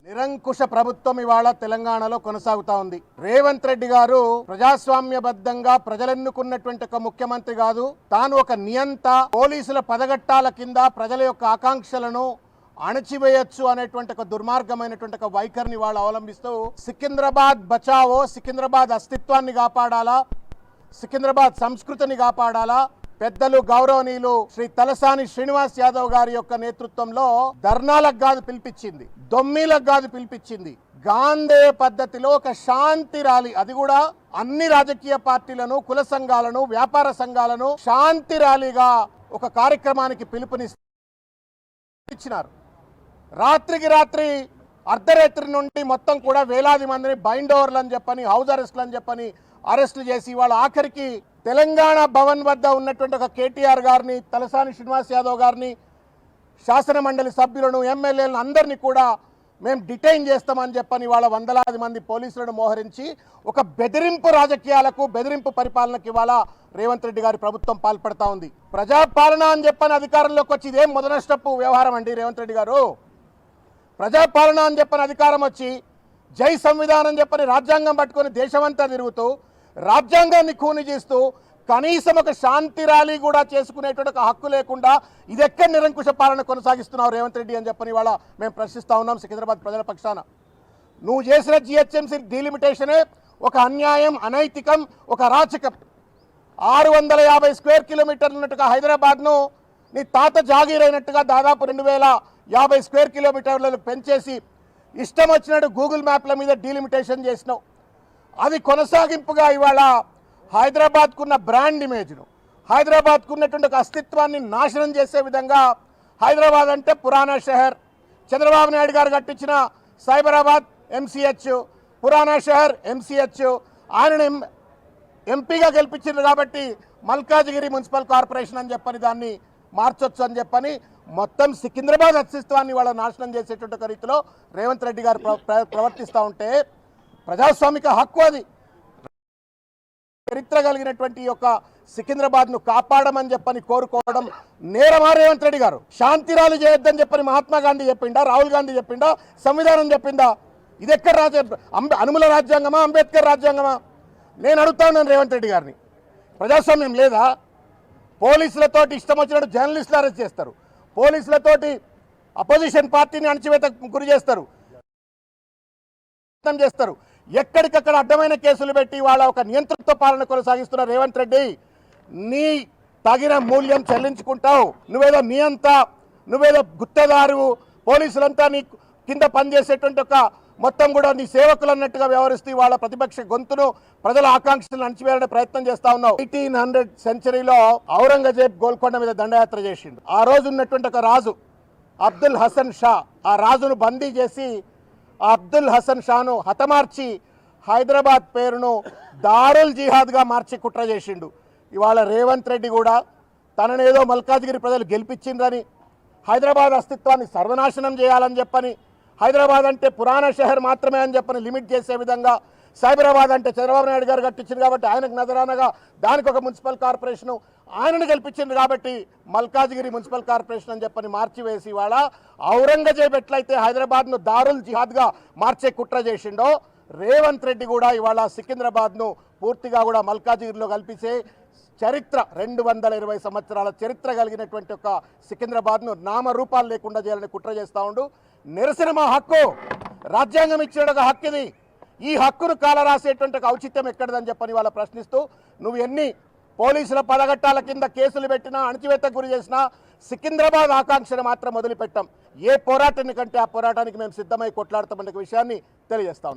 నిరంకుశ ప్రభుత్వం ఇవాళ తెలంగాణలో కొనసాగుతా ఉంది. రేవంత్ రెడ్డి గారు ప్రజాస్వామ్యబద్ధంగా ప్రజలెన్నుకున్నటువంటి ఒక ముఖ్యమంత్రి కాదు. తాను ఒక నియంత, పోలీసుల పదగట్టాల కింద ప్రజల యొక్క ఆకాంక్షలను అణచివేయచ్చు అనేటువంటి ఒక దుర్మార్గమైనటువంటి ఒక వైఖరిని వాళ్ళు అవలంబిస్తూ సికింద్రాబాద్ బచావో, సికింద్రాబాద్ అస్తిత్వాన్ని కాపాడాలా, సికింద్రాబాద్ సంస్కృతిని కాపాడాలా, పెద్దలు గౌరవనీయులు శ్రీ తలసాని శ్రీనివాస్ యాదవ్ గారి యొక్క నేతృత్వంలో ధర్నాలకు కాదు పిలిపించింది, దొమ్మీలకు కాదు పిలిపించింది, గాంధీ పద్ధతిలో ఒక శాంతి ర్యాలీ, అది కూడా అన్ని రాజకీయ పార్టీలను, కుల సంఘాలను, వ్యాపార సంఘాలను శాంతి ర్యాలీగా ఒక కార్యక్రమానికి పిలుపునిచ్చినారు. రాత్రికి రాత్రి అర్ధరాత్రి నుండి మొత్తం కూడా వేలాది మందిని బైండ్ ఓవర్లు అని చెప్పని, హౌస్ అరెస్టులు అని చెప్పని అరెస్టులు చేసి వాళ్ళ ఆఖరికి తెలంగాణ భవన్ వద్ద ఉన్నటువంటి ఒక కేటీఆర్ గారిని, తలసాని శ్రీనివాస్ యాదవ్ గారిని, శాసన మండలి సభ్యులను, ఎమ్మెల్యేలను అందరినీ కూడా మేము డిటైన్ చేస్తామని చెప్పని వాళ్ళ వందలాది మంది పోలీసులను మోహరించి ఒక బెదిరింపు రాజకీయాలకు, బెదిరింపు పరిపాలనకి ఇవాళ రేవంత్ రెడ్డి గారి ప్రభుత్వం పాల్పడతా ఉంది. ప్రజాపాలన అని చెప్పని అధికారంలోకి వచ్చి ఇదేం మొదనష్టపు వ్యవహారం అండి రేవంత్ రెడ్డి గారు. ప్రజాపాలన అని చెప్పని అధికారం వచ్చి జై సంవిధానం చెప్పని రాజ్యాంగం పట్టుకొని దేశమంతా తిరుగుతూ రాజ్యాంగాన్ని ఖూనీ చేస్తూ కనీసం ఒక శాంతి ర్యాలీ కూడా చేసుకునేటువంటి ఒక హక్కు లేకుండా ఇది ఎక్కడ నిరంకుశ పాలన కొనసాగిస్తున్నావు రేవంత్ రెడ్డి అని చెప్పని ఇవాళ మేము ప్రశ్నిస్తూ ఉన్నాం సికింద్రాబాద్ ప్రజల పక్షాన. నువ్వు చేసిన జిహెచ్ఎంసీ డీలిమిటేషనే ఒక అన్యాయం, అనైతికం, ఒక అరాచకం. 650 స్క్వేర్ కిలోమీటర్లు ఉన్నట్టుగా హైదరాబాద్ను నీ తాత జాగీర్ అయినట్టుగా దాదాపు 2050 స్క్వేర్ కిలోమీటర్లను పెంచేసి ఇష్టం వచ్చినట్టు గూగుల్ మ్యాప్ల మీద డీలిమిటేషన్ చేసినావు. అది కొనసాగింపుగా ఇవాళ హైదరాబాద్కున్న బ్రాండ్ ఇమేజ్ను, హైదరాబాద్కున్నటువంటి ఒక అస్తిత్వాన్ని నాశనం చేసే విధంగా హైదరాబాద్ అంటే పురాణా షహర్, చంద్రబాబు నాయుడు గారు కట్టించిన సైబరాబాద్ ఎంసీహెచ్, పురాణా షహర్ ఎంసీహెచ్, ఆయనను ఎంపీగా గెలిపించారు కాబట్టి మల్కాజిగిరి మున్సిపల్ కార్పొరేషన్ అని చెప్పని దాన్ని మార్చొచ్చు అని చెప్పని మొత్తం సికింద్రాబాద్ అస్తిత్వాన్ని వాళ్ళ నాశనం చేసేటువంటి రీతిలో రేవంత్ రెడ్డి గారు ప్రవర్తిస్తూ ఉంటే ప్రజాస్వామిక హక్కు, అది చరిత్ర కలిగినటువంటి యొక్క సికింద్రాబాద్ను కాపాడమని చెప్పని కోరుకోవడం నేరమా రేవంత్ రెడ్డి గారు? శాంతి ర్యాలీ చేయొద్దని చెప్పని మహాత్మా గాంధీ చెప్పిండా, రాహుల్ గాంధీ చెప్పిండా, సంవిధానం చెప్పిందా? ఇది ఎక్కడ అనుముల రాజ్యాంగమా, అంబేద్కర్ రాజ్యాంగమా? నేను అడుగుతా ఉన్నాను రేవంత్ రెడ్డి గారిని, ప్రజాస్వామ్యం లేదా? పోలీసులతోటి ఇష్టం వచ్చినట్టు జర్నలిస్టులు అరెస్ట్ చేస్తారు, పోలీసులతోటి అపోజిషన్ పార్టీని అణచివేత గురి చేస్తారు, ఎక్కడికక్కడ అడ్డమైన కేసులు పెట్టి వాళ్ళ ఒక నియంతృత్వ పాలన కొనసాగిస్తున్న రేవంత్ రెడ్డి, నీ తగిన మూల్యం చెల్లించుకుంటావు. నువ్వేదో నియంత, నువ్వేదో గుత్తదారు, పోలీసులంతా నీ కింద పనిచేసేటువంటి ఒక మొత్తం కూడా నీ సేవకులు అన్నట్టుగా వ్యవహరిస్తూ వాళ్ళ ప్రతిపక్ష గొంతును, ప్రజల ఆకాంక్షలను అణచివేయాలనే ప్రయత్నం చేస్తా ఉన్నావు. 1800 సెంచరీలో ఔరంగజేబ్ గోల్కొండ మీద దండయాత్ర చేసిండు. ఆ రోజు ఉన్నటువంటి ఒక రాజు అబ్దుల్ హసన్ షా, ఆ రాజును బందీ చేసి అబ్దుల్ హసన్ షాను హతమార్చి హైదరాబాద్ పేరును దారుల్ జిహాద్గా మార్చి కుట్ర చేసిండు. ఇవాళ రేవంత్ రెడ్డి కూడా తననేదో మల్కాజ్గిరి ప్రజలు గెలిపించిండ్రని, హైదరాబాద్ అస్తిత్వాన్ని సర్వనాశనం చేయాలని చెప్పని, హైదరాబాద్ అంటే పురాణ షహర్ మాత్రమే అని చెప్పని లిమిట్ చేసే విధంగా, సైబరాబాద్ అంటే చంద్రబాబు నాయుడు గారు కట్టించింది కాబట్టి ఆయనకు నజరానగా దానికి ఒక మున్సిపల్ కార్పొరేషను, ఆయనను గెలిపించింది కాబట్టి మల్కాజ్గిరి మున్సిపల్ కార్పొరేషన్ అని చెప్పని మార్చివేసి ఇవాళ ఔరంగజేబ్ ఎట్లయితే హైదరాబాద్ను దారుల్ జిహాద్గా మార్చే కుట్ర చేసిండో రేవంత్ రెడ్డి కూడా ఇవాళ సికింద్రాబాద్ను పూర్తిగా కూడా మల్కాజ్గిరిలో కల్పించే చరిత్ర, 220 సంవత్సరాల చరిత్ర కలిగినటువంటి ఒక సికింద్రాబాద్ను నామరూపాలు లేకుండా చేయాలని కుట్ర చేస్తూ ఉండు. నిరసన మా హక్కు, రాజ్యాంగం ఇచ్చిన ఒక హక్కు ఇది. ఈ హక్కును కాలరాసేటువంటి ఒక ఔచిత్యం ఎక్కడదని చెప్పని వాళ్ళ ప్రశ్నిస్తూ, నువ్వు ఎన్ని పోలీసుల పదగట్టాల కింద కేసులు పెట్టినా, అణచివేతకు గురి చేసినా సికింద్రాబాద్ ఆకాంక్షను మాత్రం వదిలిపెట్టాం. ఏ పోరాటాన్ని కంటే ఆ పోరాటానికి మేము సిద్ధమై కొట్లాడతామనే విషయాన్ని తెలియజేస్తాం.